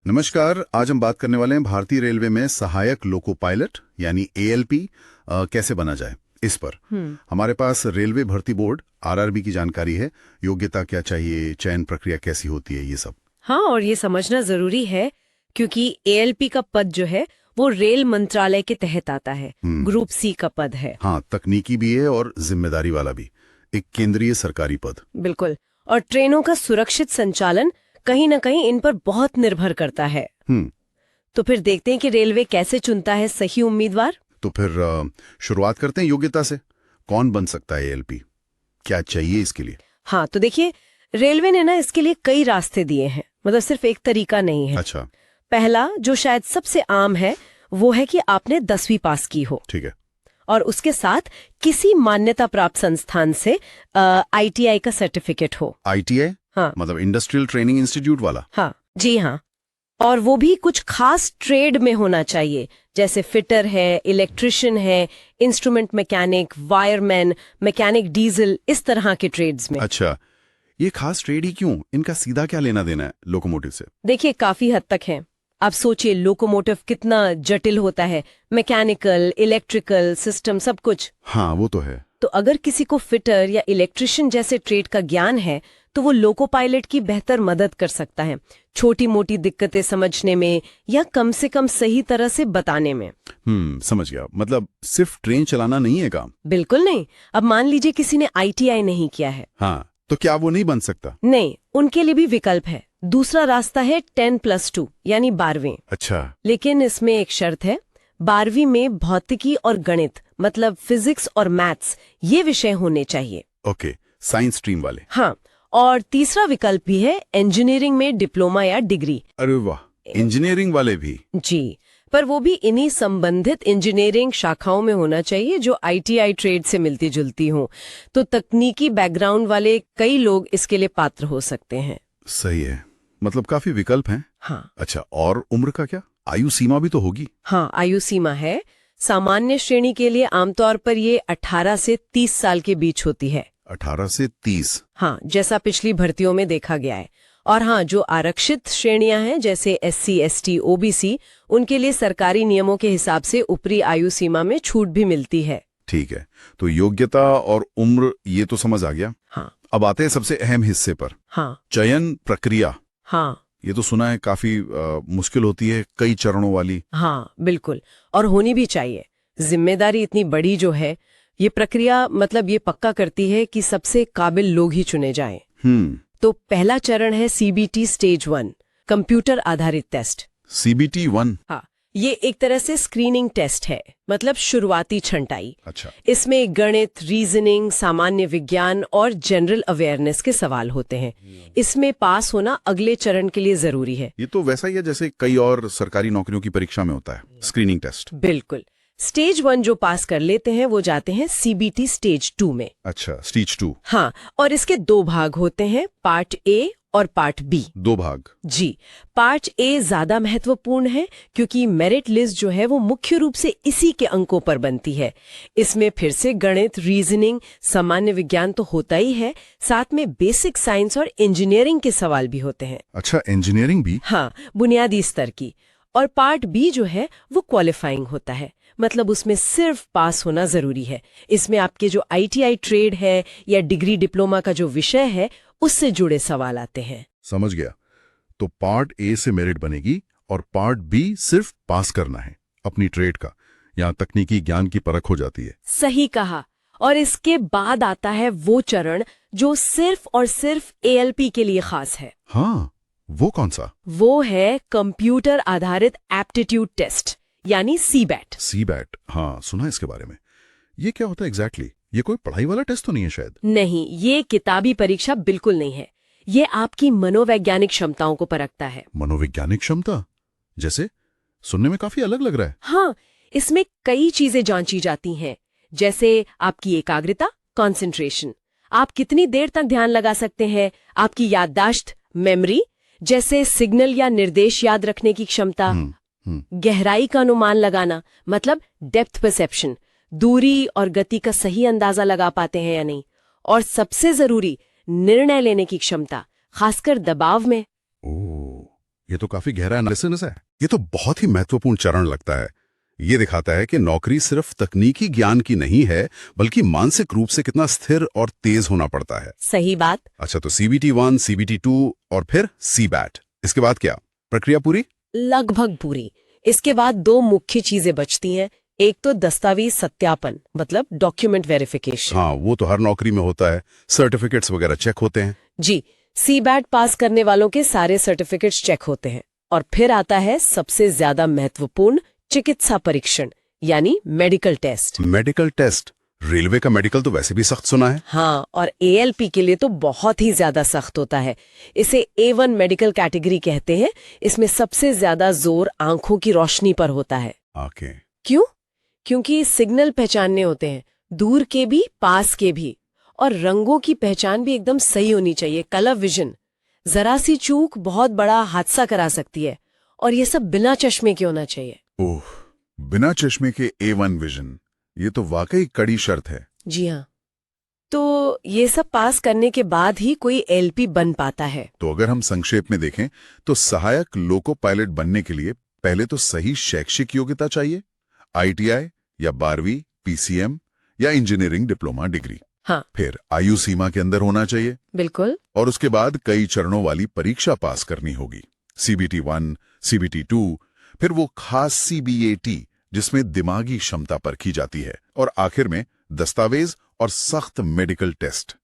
नमस्कार। आज हम बात करने वाले हैं भारतीय रेलवे में सहायक लोको पायलट यानी एएलपी कैसे बना जाए इस पर। हमारे पास रेलवे भर्ती बोर्ड आरआरबी की जानकारी है, योग्यता क्या चाहिए, चयन प्रक्रिया कैसी होती है, ये सब। हाँ, और ये समझना जरूरी है क्योंकि एएलपी का पद जो है वो रेल मंत्रालय के तहत आता है। ग्रुप सी का पद है। हाँ, तकनीकी भी है और जिम्मेदारी वाला भी, एक केंद्रीय सरकारी पद। बिल्कुल। और ट्रेनों का सुरक्षित संचालन कहीं न कहीं इन पर बहुत निर्भर करता है। तो फिर देखते हैं कि रेलवे कैसे चुनता है सही उम्मीदवार। तो फिर शुरुआत करते हैं योग्यता से। कौन बन सकता है एएलपी, क्या चाहिए इसके लिए? हाँ, तो देखिए, रेलवे ने ना इसके लिए कई रास्ते दिए हैं, मतलब सिर्फ एक तरीका नहीं है। अच्छा। पहला, जो शायद सबसे आम है, वो है कि आपने 10वीं पास की हो। ठीक है। और उसके साथ किसी मान्यता प्राप्त संस्थान से आईटीआई का सर्टिफिकेट हो। आईटीआई? हाँ, मतलब इंडस्ट्रियल ट्रेनिंग इंस्टीट्यूट वाला? हाँ जी हाँ। और वो भी कुछ खास ट्रेड में होना चाहिए, जैसे फिटर है, इलेक्ट्रिशियन है, instrument mechanic, wireman, mechanic diesel, इस तरह के ट्रेड्स में। अच्छा, ये खास ट्रेड ही क्यों? इनका सीधा क्या लेना देना है लोकोमोटिव से? देखिए, काफी हद तक है। आप सोचिए, लोकोमोटिव कितना जटिल होता है, मैकेनिकल, इलेक्ट्रिकल सिस्टम, सब कुछ। हाँ, वो तो है। तो अगर किसी को फिटर या इलेक्ट्रिशियन जैसे ट्रेड का ज्ञान है तो वो लोको पायलट की बेहतर मदद कर सकता है, छोटी मोटी दिक्कतें समझने में या कम से कम सही तरह से बताने में। समझ गया। मतलब सिर्फ ट्रेन चलाना नहीं है काम? बिल्कुल नहीं। अब मान लीजिए किसी ने आईटीआई नहीं किया है। हाँ, तो क्या वो नहीं बन सकता? नहीं, उनके लिए भी विकल्प है। दूसरा रास्ता है 10+2 यानी 12वीं। अच्छा। लेकिन इसमें एक शर्त है, 12वीं में भौतिकी और गणित, मतलब फिजिक्स और मैथ्स, ये विषय होने चाहिए। ओके, साइंस स्ट्रीम वाले। हाँ, और तीसरा विकल्प भी है, इंजीनियरिंग में डिप्लोमा या डिग्री। अरे वाह, इंजीनियरिंग वाले भी? जी, पर वो भी इन्हीं संबंधित इंजीनियरिंग शाखाओं में होना चाहिए जो आईटीआई ट्रेड से मिलती जुलती हों। तो तकनीकी बैकग्राउंड वाले कई लोग इसके लिए पात्र हो सकते हैं। सही है, मतलब काफी विकल्प हैं। हाँ। अच्छा, और उम्र का क्या? आयु सीमा भी तो होगी? हाँ, आयु सीमा है। सामान्य श्रेणी के लिए आमतौर पर ये 18 से 30 साल के बीच होती है। 18 से 30? हाँ, जैसा पिछली भर्तियों में देखा गया है। और हाँ, जो आरक्षित श्रेणियां हैं जैसे एससी, एसटी, ओबीसी, उनके लिए सरकारी नियमों के हिसाब से ऊपरी आयु सीमा में छूट भी मिलती है। ठीक है, तो योग्यता और उम्र ये तो समझ आ गया। हाँ। अब आते हैं सबसे अहम हिस्से पर। हाँ। चयन प्रक्रिया। हाँ, ये तो सुना है काफी मुश्किल होती है, कई चरणों वाली। हाँ बिल्कुल, और होनी भी चाहिए। जिम्मेदारी इतनी बड़ी जो है, ये प्रक्रिया मतलब ये पक्का करती है कि सबसे काबिल लोग ही चुने जाएं। तो पहला चरण है सीबीटी स्टेज 1, कंप्यूटर आधारित टेस्ट। सीबीटी 1? हाँ, ये एक तरह से स्क्रीनिंग टेस्ट है, मतलब शुरुआती छंटाई। अच्छा। इसमें गणित, रीजनिंग, सामान्य विज्ञान और जनरल अवेयरनेस के सवाल होते हैं। इसमें पास होना अगले चरण के लिए जरूरी है। ये तो वैसा ही है जैसे कई और सरकारी नौकरियों की परीक्षा में होता है, स्क्रीनिंग टेस्ट। बिल्कुल। स्टेज 1 जो पास कर लेते हैं वो जाते हैं सीबीटी स्टेज 2 में। अच्छा, स्टेज 2। हाँ, और इसके 2 भाग होते हैं, पार्ट ए और पार्ट बी। 2 भाग? जी। पार्ट ए ज्यादा महत्वपूर्ण है क्योंकि मेरिट लिस्ट जो है वो मुख्य रूप से इसी के अंकों पर बनती है। इसमें फिर से गणित, रीजनिंग, सामान्य विज्ञान तो होता ही है, साथ में बेसिक साइंस और इंजीनियरिंग के सवाल भी होते हैं। अच्छा, इंजीनियरिंग भी? हाँ, बुनियादी स्तर की। और पार्ट बी जो है वो क्वालिफाइंग होता है, मतलब उसमें सिर्फ पास होना जरूरी है। इसमें आपके जो आईटीआई ट्रेड है या डिग्री डिप्लोमा का जो विषय है उससे जुड़े सवाल आते हैं। समझ गया। तो पार्ट ए से मेरिट बनेगी और पार्ट बी सिर्फ पास करना है अपनी ट्रेड का, यहाँ तकनीकी ज्ञान की परख हो जाती है। सही कहा। और इसके बाद आता है वो चरण जो सिर्फ और सिर्फ एएलपी के लिए खास है। हाँ, वो कौन सा? वो है कंप्यूटर आधारित एप्टीट्यूड टेस्ट यानी सीबैट। सीबैट, हाँ सुना है इसके बारे में। ये क्या होता है एग्जैक्टली? ये कोई पढ़ाई वाला टेस्ट तो नहीं है शायद? नहीं, ये किताबी परीक्षा बिल्कुल नहीं है। ये आपकी मनोवैज्ञानिक क्षमताओं को परखता है। मनोवैज्ञानिक क्षमता? जैसे सुनने में काफी अलग लग रहा है। हाँ, इसमें कई चीजें जांची जाती हैं, जैसे आपकी एकाग्रता, कंसंट्रेशन, आप कितनी देर तक ध्यान लगा सकते हैं, आपकी याददाश्त, मेमोरी, जैसे सिग्नल या निर्देश याद रखने की क्षमता, गहराई का अनुमान लगाना, मतलब डेप्थ परसेप्शन, दूरी और गति का सही अंदाजा लगा पाते हैं या नहीं, और सबसे जरूरी निर्णय लेने की क्षमता, खासकर दबाव में। ओह, ये तो काफी गहरा एनालिसिस है। ये तो बहुत ही महत्वपूर्ण चरण लगता है। ये दिखाता है कि नौकरी सिर्फ तकनीकी ज्ञान की नहीं है, बल्कि मानसिक रूप से कितना स्थिर और तेज होना पड़ता है। सही बात। अच्छा, तो CBT1, CBT2 और फिर CBAT, इसके बाद क्या? प्रक्रिया पूरी? लगभग पूरी। इसके बाद दो मुख्य चीजें बचती हैं। एक तो दस्तावेज सत्यापन, मतलब डॉक्यूमेंट वेरिफिकेशन। हाँ, वो तो हर नौकरी में होता है। सर्टिफिकेट्स वगैरह चेक होते हैं। जी, CBAT पास करने वालों के सारे सर्टिफिकेट्स चेक होते हैं। और फिर आता है सबसे ज्यादा महत्वपूर्ण चिकित्सा परीक्षण, यानी medical test. Medical test? Railway का मेडिकल तो वैसे भी सख्त सुना है। हाँ, और ALP के लिए तो बहुत ही ज्यादा सख्त होता है। इसे A1 मेडिकल कैटेगरी कहते हैं। इसमें सबसे ज्यादा जोर आंखों की रोशनी पर होता है। ओके। क्यों? क्योंकि सिग्नल पहचानने होते हैं, दूर के भी, पास के भी। और रंगों की पहचान भी एकदम सही होनी चाहिए, कलर विजन। जरा सी चूक बहुत बड़ा हादसा करा सकती है। और ये सब बिना चश्मे के होना चाहिए। ओह, बिना चश्मे के A1 विजन, ये तो वाकई कड़ी शर्त है। जी हाँ। तो ये सब पास करने के बाद ही कोई LP बन पाता है। तो अगर हम संक्षेप में देखें तो सहायक लोको पायलट बनने के लिए पहले तो सही शैक्षिक योग्यता चाहिए, ITI या 12वीं, PCM या इंजीनियरिंग डिप्लोमा डिग्री। हाँ, फिर आयु सीमा के अंदर होना चाहिए, बिल्कुल। और उसके बाद कई चरणों वाली परीक्षा पास करनी होगी। CBT1, CBT2, फिर वो खास CBAT जिसमें दिमागी क्षमता परखी जाती है, और आखिर में दस्तावेज और सख्त मेडिकल टेस्ट।